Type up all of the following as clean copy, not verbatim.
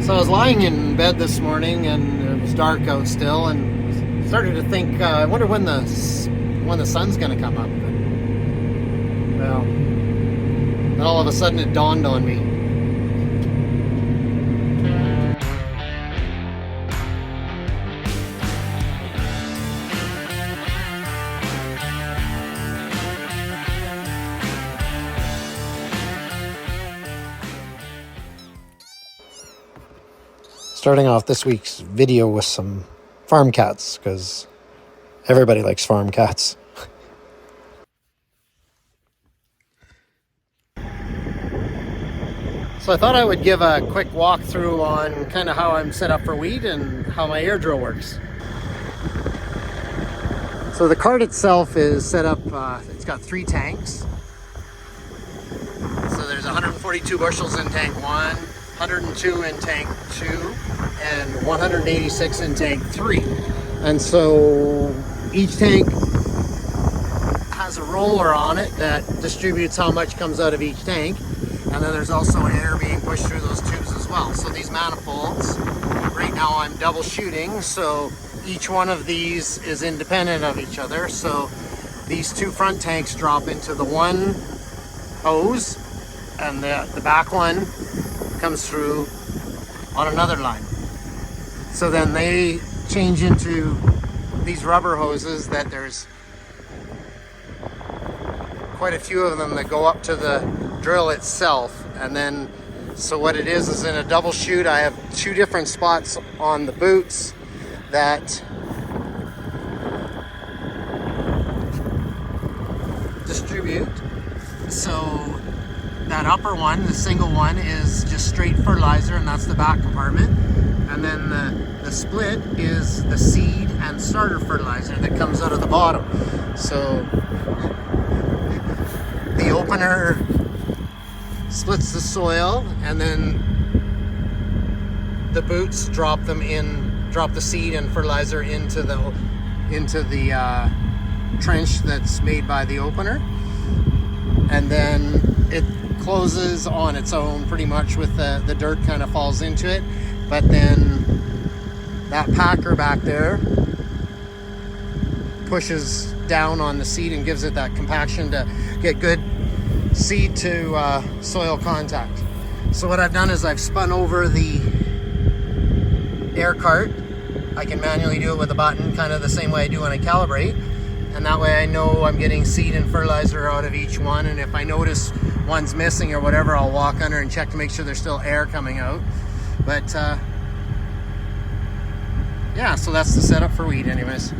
So I was lying in bed this morning, and it was dark out still, and started to think, I wonder when the sun's going to come up. Well, then all of a sudden it dawned on me. Starting off this week's video with some farm cats, because everybody likes farm cats. So I thought I would give a quick walkthrough on kind of how I'm set up for wheat and how my air drill works. So the cart itself is set up, it's got 3 tanks. So there's 142 bushels in tank 1, 102 in tank 2, and 186 in tank 3. And so each tank has a roller on it that distributes how much comes out of each tank. And then there's also air being pushed through those tubes as well. So these manifolds, right now I'm double shooting, so each one of these is independent of each other. So these 2 front tanks drop into the one hose, and the back one comes through on another line. So then they change into these rubber hoses that there's quite a few of them that go up to the drill itself. And then, so what it is in a double shoot, I have 2 different spots on the boots that distribute. So that upper one, the single one, is just straight fertilizer, and that's the back compartment. And then the split is the seed and starter fertilizer that comes out of the bottom. So the opener splits the soil, and then the boots drop the seed and fertilizer into the trench that's made by the opener, and then it closes on its own pretty much with the dirt kind of falls into it. But then that packer back there pushes down on the seed and gives it that compaction to get good seed to soil contact. So what I've done is I've spun over the air cart. I can manually do it with a button, kind of the same way I do when I calibrate, and that way I know I'm getting seed and fertilizer out of each one. And if I notice one's missing or whatever, I'll walk under and check to make sure there's still air coming out. But yeah, so that's the setup for wheat anyways.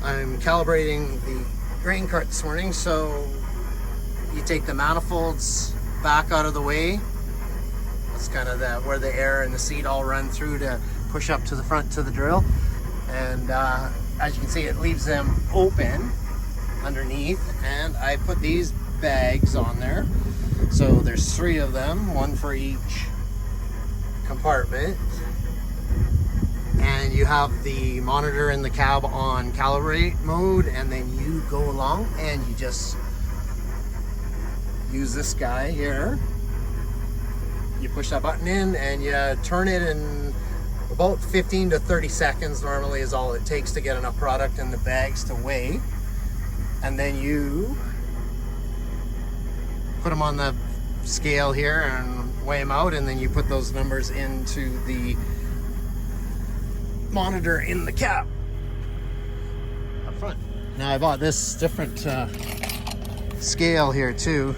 I'm calibrating the grain cart this morning, so you take the manifolds back out of the way. That's kind of where the air and the seed all run through to push up to the front to the drill. And as you can see, it leaves them open underneath, and I put these bags on there. So there's 3 of them, 1 for each compartment. And you have the monitor in the cab on calibrate mode, and then you go along and you just use this guy here. You push that button in and you turn it in about 15 to 30 seconds normally is all it takes to get enough product in the bags to weigh. And then you put them on the scale here and weigh them out, and then you put those numbers into the monitor in the cab up front. Now I bought this different scale here too,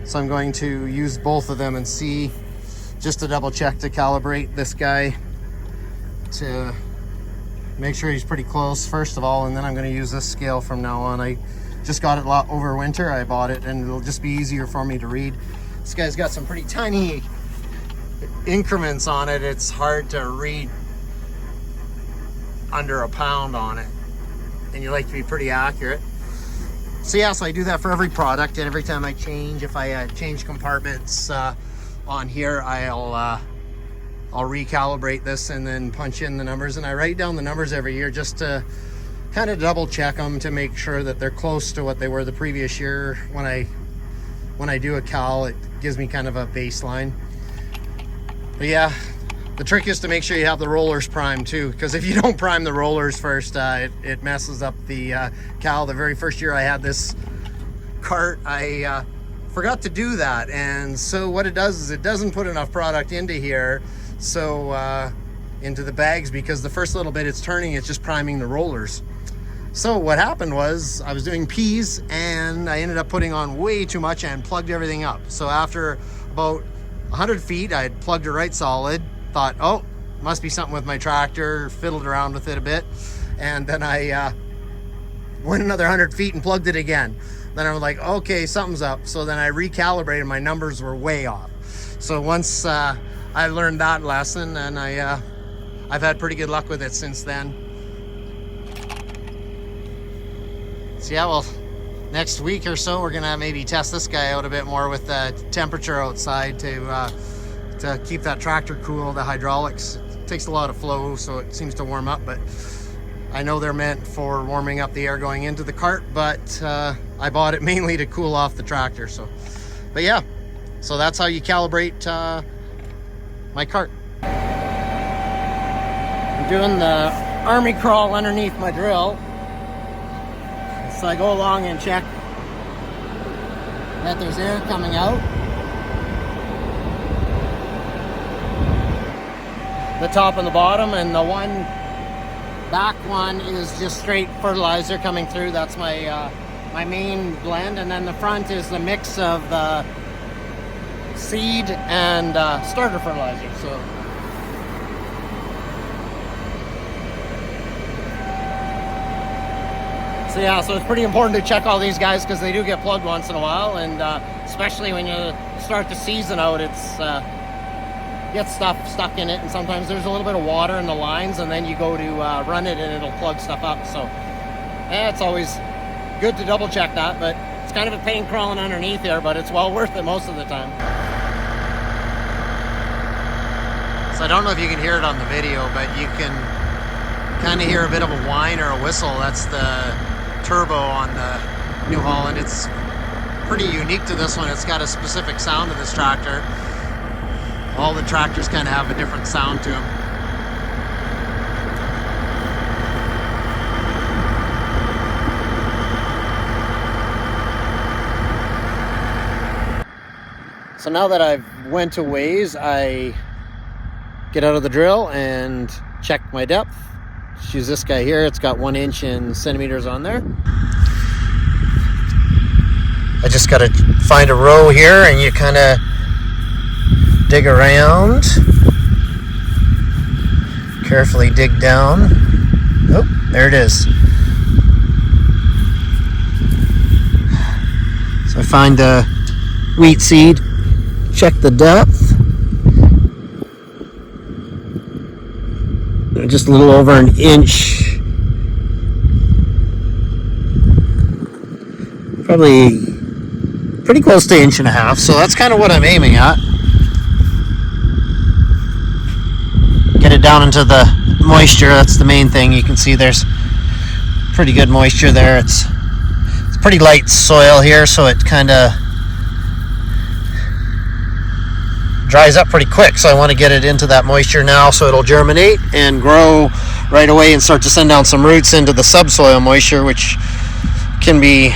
so I'm going to use both of them and see, just to double check to calibrate this guy to make sure he's pretty close first of all, and then I'm going to use this scale from now on. I just got it over winter. I bought it, and it'll just be easier for me to read. This guy's got some pretty tiny increments on it. It's hard to read under a pound on it. and you like to be pretty accurate. So yeah, so I do that for every product, and every time I change, if I change compartments on here, I'll recalibrate this and then punch in the numbers, and I write down the numbers every year just to kind of double check them to make sure that they're close to what they were the previous year. When I do a cal, it gives me kind of a baseline. But yeah, the trick is to make sure you have the rollers primed too, because if you don't prime the rollers first, it messes up the cal. The very first year I had this cart, I forgot to do that, and so what it does is it doesn't put enough product into here, so into the bags, because the first little bit it's turning, it's just priming the rollers. So what happened was I was doing peas, and I ended up putting on way too much and plugged everything up. So after about 100 feet, I had plugged it right solid, thought, oh, must be something with my tractor, fiddled around with it a bit, and then I went another 100 feet and plugged it again. Then I was like, okay, something's up. So then I recalibrated, my numbers were way off. So once I learned that lesson, and I've had pretty good luck with it since then. So yeah, well, next week or so, we're gonna maybe test this guy out a bit more with the temperature outside to keep that tractor cool. The hydraulics, it takes a lot of flow, so it seems to warm up, but I know they're meant for warming up the air going into the cart, but I bought it mainly to cool off the tractor. So, but yeah, so that's how you calibrate my cart. I'm doing the army crawl underneath my drill. So I go along and check that there's air coming out. The top and the bottom, and the one back one is just straight fertilizer coming through. That's my my main blend, and then the front is the mix of the seed and starter fertilizer. So yeah, so it's pretty important to check all these guys, because they do get plugged once in a while, and especially when you start the season out, it's gets stuff stuck in it, and sometimes there's a little bit of water in the lines, and then you go to run it and it'll plug stuff up. So it's always good to double check that, but it's kind of a pain crawling underneath here, but it's well worth it most of the time. So I don't know if you can hear it on the video, but you can kind of hear a bit of a whine or a whistle. That's the turbo on the New Holland. It's pretty unique to this one. It's got a specific sound to this tractor. All the tractors kind of have a different sound to them. So now that I've went a ways, I get out of the drill and check my depth. Just use this guy here. It's got 1 inch in centimeters on there. I just got to find a row here, and you kind of dig around. Carefully dig down. Oh, there it is. So I find the wheat seed, check the depth. Just a little over 1 inch. Probably pretty close to 1.5 inches, so that's kind of what I'm aiming at. Get it down into the moisture, that's the main thing. You can see there's pretty good moisture there. It's pretty light soil here, so it kind of dries up pretty quick, so I want to get it into that moisture now so it'll germinate and grow right away and start to send down some roots into the subsoil moisture, which can be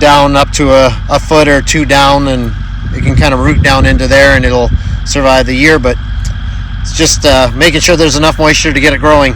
down up to a foot or two down, and it can kind of root down into there and it'll survive the year. But it's just making sure there's enough moisture to get it growing.